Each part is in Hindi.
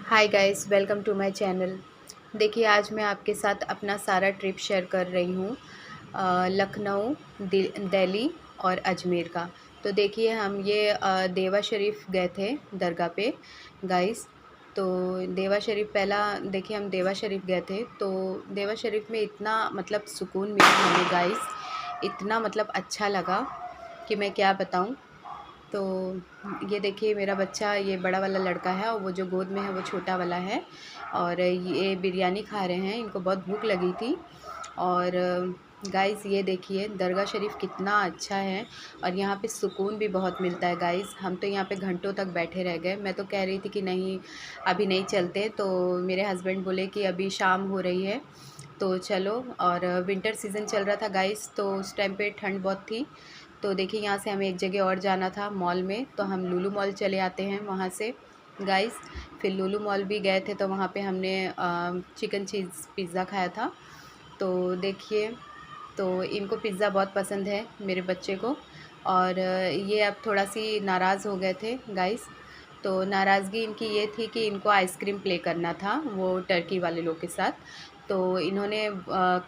Hi guys, welcome to my channel. देखिए, आज मैं आपके साथ अपना सारा ट्रिप शेयर कर रही हूँ, लखनऊ, दिल्ली और अजमेर का। तो देखिए, हम ये देवा शरीफ गए थे दरगाह पे गाइस। तो देवा शरीफ पहला देखिए, हम देवा शरीफ गए थे। तो देवा शरीफ में इतना मतलब सुकून मिला हमें गाइस, इतना मतलब अच्छा लगा कि मैं क्या बताऊँ। तो ये देखिए, मेरा बच्चा, ये बड़ा वाला लड़का है और वो जो गोद में है वो छोटा वाला है। और ये बिरयानी खा रहे हैं, इनको बहुत भूख लगी थी। और गाइस, ये देखिए दरगाह शरीफ कितना अच्छा है और यहाँ पे सुकून भी बहुत मिलता है गाइस। हम तो यहाँ पे घंटों तक बैठे रह गए। मैं तो कह रही थी कि नहीं, अभी नहीं चलते, तो मेरे हस्बैंड बोले कि अभी शाम हो रही है तो चलो। और विंटर सीज़न चल रहा था गाइस, तो उस टाइम पे ठंड बहुत थी। तो देखिए, यहाँ से हमें एक जगह और जाना था मॉल में, तो हम लुलु मॉल चले आते हैं वहाँ से गाइस। फिर लुलु मॉल भी गए थे, तो वहाँ पे हमने चिकन चीज़ पिज़्ज़ा खाया था। तो देखिए, तो इनको पिज़्ज़ा बहुत पसंद है मेरे बच्चे को। और ये अब थोड़ा सी नाराज़ हो गए थे गाइस। तो नाराज़गी इनकी ये थी कि इनको आइसक्रीम प्ले करना था वो टर्की वाले लोग के साथ। तो इन्होंने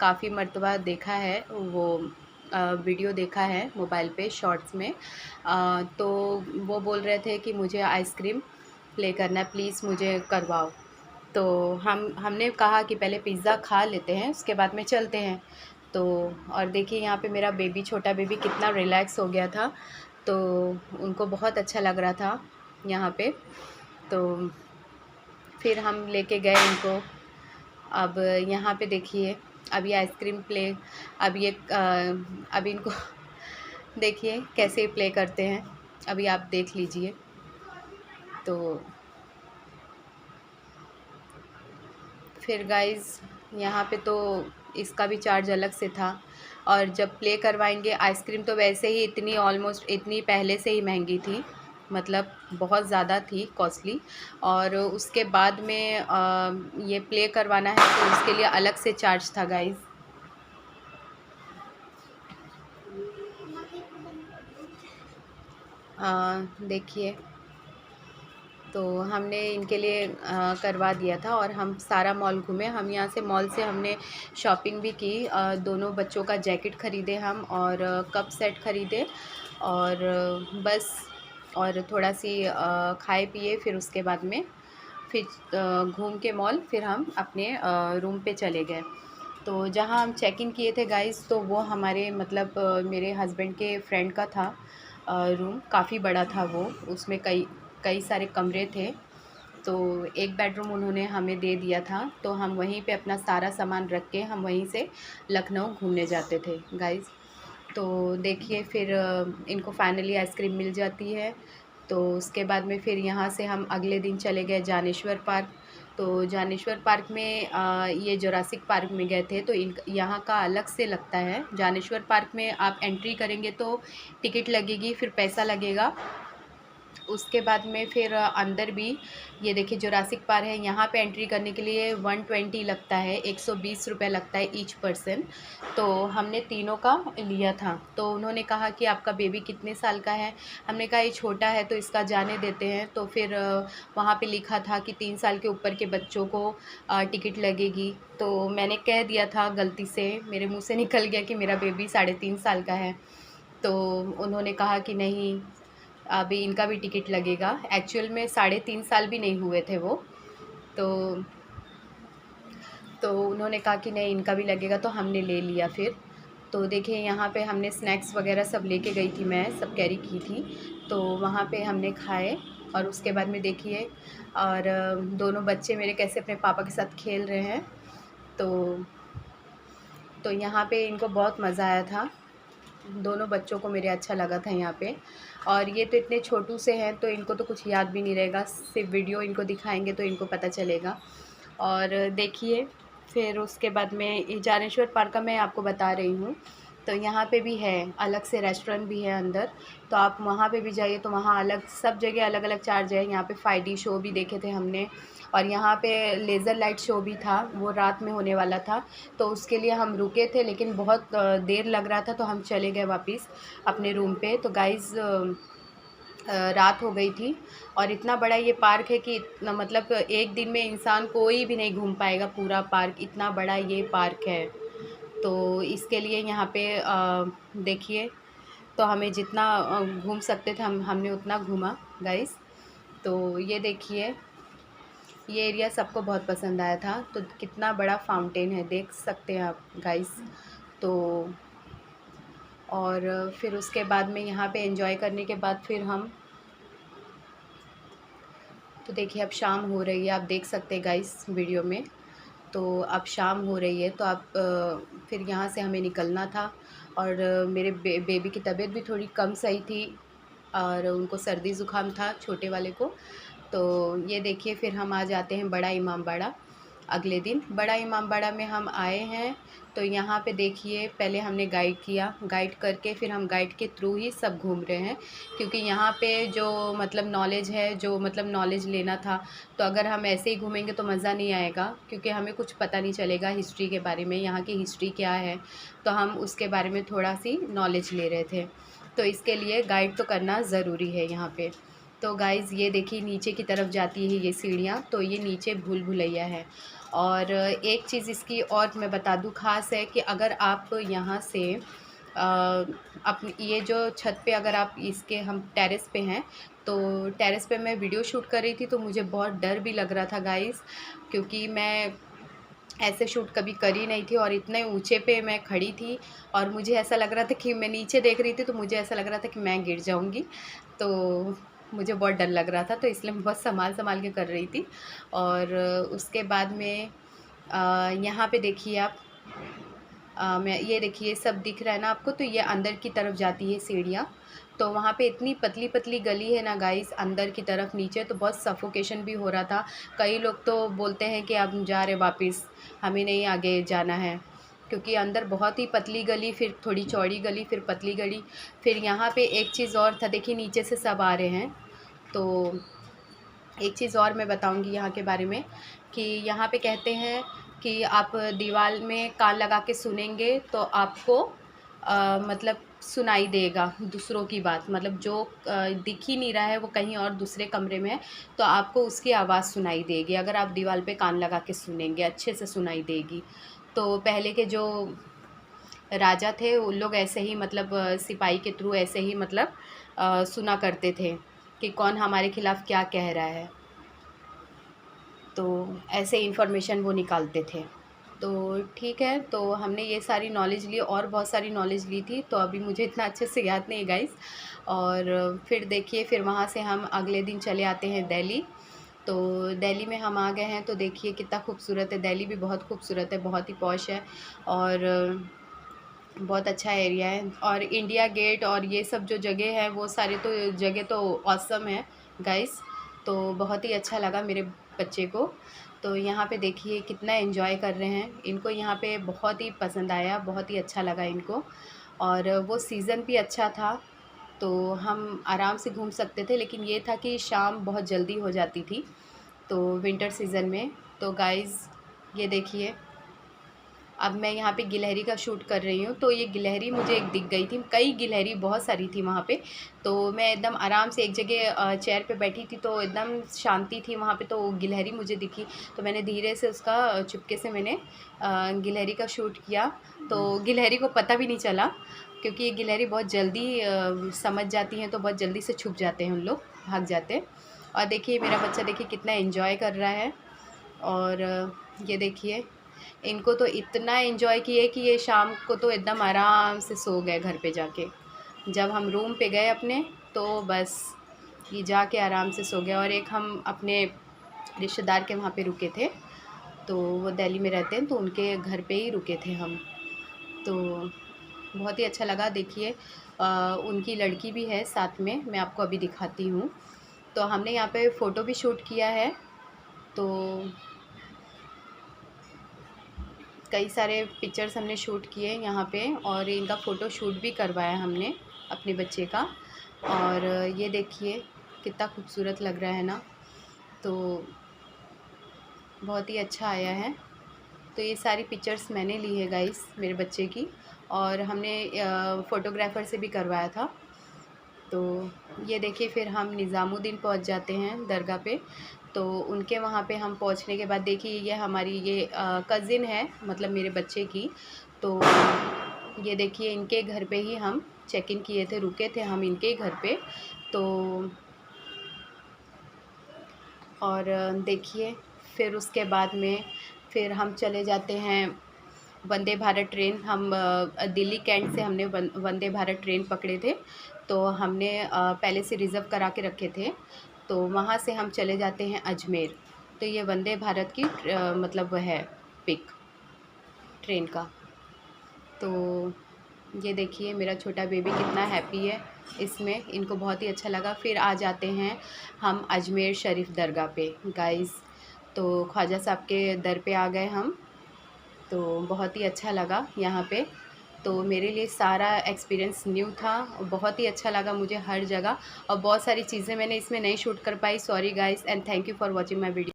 काफ़ी मर्तबा देखा है वो वीडियो देखा है मोबाइल पे शॉर्ट्स में। तो वो बोल रहे थे कि मुझे आइसक्रीम प्ले करना है, प्लीज़ मुझे करवाओ। तो हमने कहा कि पहले पिज़्ज़ा खा लेते हैं, उसके बाद में चलते हैं। तो और देखिए, यहाँ पे मेरा बेबी, छोटा बेबी कितना रिलैक्स हो गया था। तो उनको बहुत अच्छा लग रहा था यहाँ पे। तो फिर हम लेके गए इनको। अब यहाँ पे देखिए, अभी आइसक्रीम प्ले, अब ये अभी इनको देखिए कैसे प्ले करते हैं, अभी आप देख लीजिए। तो फिर गाइस, यहाँ पे तो इसका भी चार्ज अलग से था। और जब प्ले करवाएंगे आइसक्रीम, तो वैसे ही इतनी ऑलमोस्ट इतनी पहले से ही महंगी थी, मतलब बहुत ज़्यादा थी कॉस्टली। और उसके बाद में ये प्ले करवाना है तो उसके लिए अलग से चार्ज था गाइस। देखिए, तो हमने इनके लिए करवा दिया था और हम सारा मॉल घूमे। हम यहाँ से मॉल से हमने शॉपिंग भी की, दोनों बच्चों का जैकेट ख़रीदे हम, और कप सेट ख़रीदे, और बस। और थोड़ा सी खाए पिए, फिर उसके बाद में फिर घूम के मॉल, फिर हम अपने रूम पे चले गए। तो जहाँ हम चेक इन किए थे गाइस, तो वो हमारे मतलब मेरे हस्बैंड के फ्रेंड का था रूम। काफ़ी बड़ा था वो, उसमें कई कई सारे कमरे थे। तो एक बेडरूम उन्होंने हमें दे दिया था, तो हम वहीं पे अपना सारा सामान रख के हम वहीं से लखनऊ घूमने जाते थे गाइस। तो देखिए, फिर इनको फाइनली आइसक्रीम मिल जाती है। तो उसके बाद में फिर यहाँ से हम अगले दिन चले गए जानेश्वर पार्क। तो जानेश्वर पार्क में ये जुरासिक पार्क में गए थे, तो इन यहाँ का अलग से लगता है। जानेश्वर पार्क में आप एंट्री करेंगे तो टिकट लगेगी, फिर पैसा लगेगा। उसके बाद में फिर अंदर भी, ये देखिए जुरासिक पार्क है, यहाँ पे एंट्री करने के लिए 120 लगता है, 120 रुपये लगता है ईच पर्सन। तो हमने तीनों का लिया था। तो उन्होंने कहा कि आपका बेबी कितने साल का है। हमने कहा ये छोटा है तो इसका जाने देते हैं। तो फिर वहाँ पे लिखा था कि 3 साल के ऊपर के बच्चों को टिकट लगेगी। तो मैंने कह दिया था, गलती से मेरे मुँह से निकल गया कि मेरा बेबी 3.5 साल का है। तो उन्होंने कहा कि नहीं, अभी इनका भी टिकट लगेगा। एक्चुअल में 3.5 साल भी नहीं हुए थे वो। तो उन्होंने कहा कि नहीं, इनका भी लगेगा, तो हमने ले लिया फिर। तो देखिए, यहाँ पे हमने स्नैक्स वगैरह सब लेके गई थी, मैं सब कैरी की थी। तो वहाँ पे हमने खाए। और उसके बाद में देखिए, और दोनों बच्चे मेरे कैसे अपने पापा के साथ खेल रहे हैं। तो यहाँ पे इनको बहुत मज़ा आया था, दोनों बच्चों को मेरे अच्छा लगा था यहाँ पे। और ये तो इतने छोटू से हैं, तो इनको तो कुछ याद भी नहीं रहेगा, सिर्फ वीडियो इनको दिखाएंगे तो इनको पता चलेगा। और देखिए, फिर उसके बाद में ये जानेश्वर पार्क का मैं आपको बता रही हूँ। तो यहाँ पे भी है, अलग से रेस्टोरेंट भी है अंदर। तो आप वहाँ पे भी जाइए, तो वहाँ अलग, सब जगह अलग अलग चार्ज है। यहाँ पे 5D शो भी देखे थे हमने। और यहाँ पे लेज़र लाइट शो भी था, वो रात में होने वाला था। तो उसके लिए हम रुके थे, लेकिन बहुत देर लग रहा था, तो हम चले गए वापस अपने रूम पे। तो गाइज़, रात हो गई थी और इतना बड़ा ये पार्क है कि इतना मतलब एक दिन में इंसान कोई भी नहीं घूम पाएगा पूरा पार्क, इतना बड़ा ये पार्क है। तो इसके लिए यहाँ पे देखिए, तो हमें जितना घूम सकते थे हमने उतना घूमा गाइस। तो ये देखिए, ये एरिया सबको बहुत पसंद आया था। तो कितना बड़ा फाउंटेन है देख सकते हैं आप गाइस। तो और फिर उसके बाद में यहाँ पे एंजॉय करने के बाद फिर हम, तो देखिए अब शाम हो रही है, आप देख सकते हैं गाइस वीडियो में। तो अब शाम हो रही है, तो आप फिर यहाँ से हमें निकलना था। और मेरे बेबी की तबीयत भी थोड़ी कम सही थी और उनको सर्दी ज़ुकाम था छोटे वाले को। तो ये देखिए, फिर हम आ जाते हैं बड़ा इमामबाड़ा। अगले दिन बड़ा इमामबाड़ा में हम आए हैं। तो यहाँ पे देखिए, पहले हमने गाइड किया, गाइड करके फिर हम गाइड के थ्रू ही सब घूम रहे हैं, क्योंकि यहाँ पे जो मतलब नॉलेज है, जो मतलब नॉलेज लेना था, तो अगर हम ऐसे ही घूमेंगे तो मज़ा नहीं आएगा, क्योंकि हमें कुछ पता नहीं चलेगा हिस्ट्री के बारे में, यहाँ की हिस्ट्री क्या है। तो हम उसके बारे में थोड़ा सी नॉलेज ले रहे थे। तो इसके लिए गाइड तो करना ज़रूरी है यहाँ पे। तो गाइज़ ये देखिए, नीचे की तरफ जाती है ये सीढ़ियाँ, तो ये नीचे भूल भुलैया है। और एक चीज़ इसकी और मैं बता दूँ ख़ास है कि अगर आप यहाँ से अपनी ये जो छत पे, अगर आप इसके, हम टेरेस पे हैं, तो टेरेस पे मैं वीडियो शूट कर रही थी, तो मुझे बहुत डर भी लग रहा था गाइज़, क्योंकि मैं ऐसे शूट कभी करी नहीं थी और इतने ऊंचे पे मैं खड़ी थी और मुझे ऐसा लग रहा था कि मैं नीचे देख रही थी, तो मुझे ऐसा लग रहा था कि मैं गिर जाऊंगी। तो मुझे बहुत डर लग रहा था, तो इसलिए मैं बहुत संभाल संभाल के कर रही थी। और उसके बाद में यहाँ पे देखिए आप, मैं ये देखिए सब दिख रहा है ना आपको, तो ये अंदर की तरफ जाती है सीढ़ियाँ। तो वहाँ पे इतनी पतली पतली गली है ना गाइस, अंदर की तरफ नीचे, तो बहुत सफोकेशन भी हो रहा था। कई लोग तो बोलते हैं कि अब जा रहे वापस, हमें नहीं आगे जाना है, क्योंकि अंदर बहुत ही पतली गली, फिर थोड़ी चौड़ी गली, फिर पतली गली। फिर यहाँ पे एक चीज़ और था, देखिए नीचे से सब आ रहे हैं। तो एक चीज़ और मैं बताऊंगी यहाँ के बारे में, कि यहाँ पे कहते हैं कि आप दीवार में कान लगा के सुनेंगे तो आपको मतलब सुनाई देगा दूसरों की बात, मतलब जो दिख ही नहीं रहा है, वो कहीं और दूसरे कमरे में है, तो आपको उसकी आवाज़ सुनाई देगी। अगर आप दीवार पे कान लगा के सुनेंगे, अच्छे से सुनाई देगी। तो पहले के जो राजा थे उन लोग ऐसे ही मतलब सिपाही के थ्रू ऐसे ही मतलब सुना करते थे कि कौन हमारे खिलाफ़ क्या कह रहा है, तो ऐसे इन्फॉर्मेशन वो निकालते थे। तो ठीक है, तो हमने ये सारी नॉलेज ली और बहुत सारी नॉलेज ली थी, तो अभी मुझे इतना अच्छे से याद नहीं है गाइस। और फिर देखिए, फिर वहाँ से हम अगले दिन चले आते हैं दिल्ली। तो दिल्ली में हम आ गए हैं, तो देखिए कितना खूबसूरत है, दिल्ली भी बहुत खूबसूरत है, बहुत ही पॉश है और बहुत अच्छा एरिया है। और इंडिया गेट और ये सब जो जगह है, वो सारे तो जगह तो ऑसम है गाइस। तो बहुत ही अच्छा लगा मेरे बच्चे को। तो यहाँ पे देखिए कितना एंजॉय कर रहे हैं, इनको यहाँ पे बहुत ही पसंद आया, बहुत ही अच्छा लगा इनको। और वो सीज़न भी अच्छा था, तो हम आराम से घूम सकते थे, लेकिन ये था कि शाम बहुत जल्दी हो जाती थी, तो विंटर सीज़न में। तो गाइज़ ये देखिए, अब मैं यहाँ पे गिलहरी का शूट कर रही हूँ, तो ये गिलहरी मुझे एक दिख गई थी, कई गिलहरी बहुत सारी थी वहाँ पे। तो मैं एकदम आराम से एक जगह चेयर पे बैठी थी, तो एकदम शांति थी वहाँ पे, तो गिलहरी मुझे दिखी, तो मैंने धीरे से उसका चुपके से मैंने गिलहरी का शूट किया। तो गिलहरी को पता भी नहीं चला, क्योंकि ये गिलहरी बहुत जल्दी समझ जाती हैं, तो बहुत जल्दी से छुप जाते हैं उन लोग, भाग जाते हैं। और देखिए मेरा बच्चा देखिए कितना एंजॉय कर रहा है। और ये देखिए, इनको तो इतना एंजॉय किए कि ये शाम को तो एकदम आराम से सो गए घर पे जाके। जब हम रूम पे गए अपने, तो बस ये जाके आराम से सो गए। और एक हम अपने रिश्तेदार के वहाँ पे रुके थे, तो वो दिल्ली में रहते हैं, तो उनके घर पे ही रुके थे हम। तो बहुत ही अच्छा लगा। देखिए उनकी लड़की भी है साथ में, मैं आपको अभी दिखाती हूँ। तो हमने यहाँ पे फ़ोटो भी शूट किया है, तो कई सारे पिक्चर्स हमने शूट किए यहाँ पे, और इनका फ़ोटो शूट भी करवाया हमने अपने बच्चे का। और ये देखिए कितना खूबसूरत लग रहा है ना, तो बहुत ही अच्छा आया है। तो ये सारी पिक्चर्स मैंने ली है गाइस मेरे बच्चे की, और हमने फ़ोटोग्राफ़र से भी करवाया था। तो ये देखिए फिर हम निज़ामुद्दीन पहुंच जाते हैं दरगाह पे। तो उनके वहाँ पे हम पहुंचने के बाद देखिए ये हमारी ये कज़िन है, मतलब मेरे बच्चे की। तो ये देखिए इनके घर पे ही हम चेक इन किए थे, रुके थे हम इनके घर पे। तो और देखिए फिर उसके बाद में फिर हम चले जाते हैं वंदे भारत ट्रेन। हम दिल्ली कैंट से हमने वंदे भारत ट्रेन पकड़े थे। तो हमने पहले से रिज़र्व करा के रखे थे। तो वहाँ से हम चले जाते हैं अजमेर। तो ये वंदे भारत की मतलब वह है पिक ट्रेन का। तो ये देखिए मेरा छोटा बेबी कितना हैप्पी है इसमें, इनको बहुत ही अच्छा लगा। फिर आ जाते हैं हम अजमेर शरीफ दरगाह पे गाइस। तो ख्वाजा साहब के दर पे आ गए हम। तो बहुत ही अच्छा लगा यहाँ पे। तो मेरे लिए सारा एक्सपीरियंस न्यू था, बहुत ही अच्छा लगा मुझे हर जगह। और बहुत सारी चीज़ें मैंने इसमें नहीं शूट कर पाई, sorry guys, and thank you for watching my video.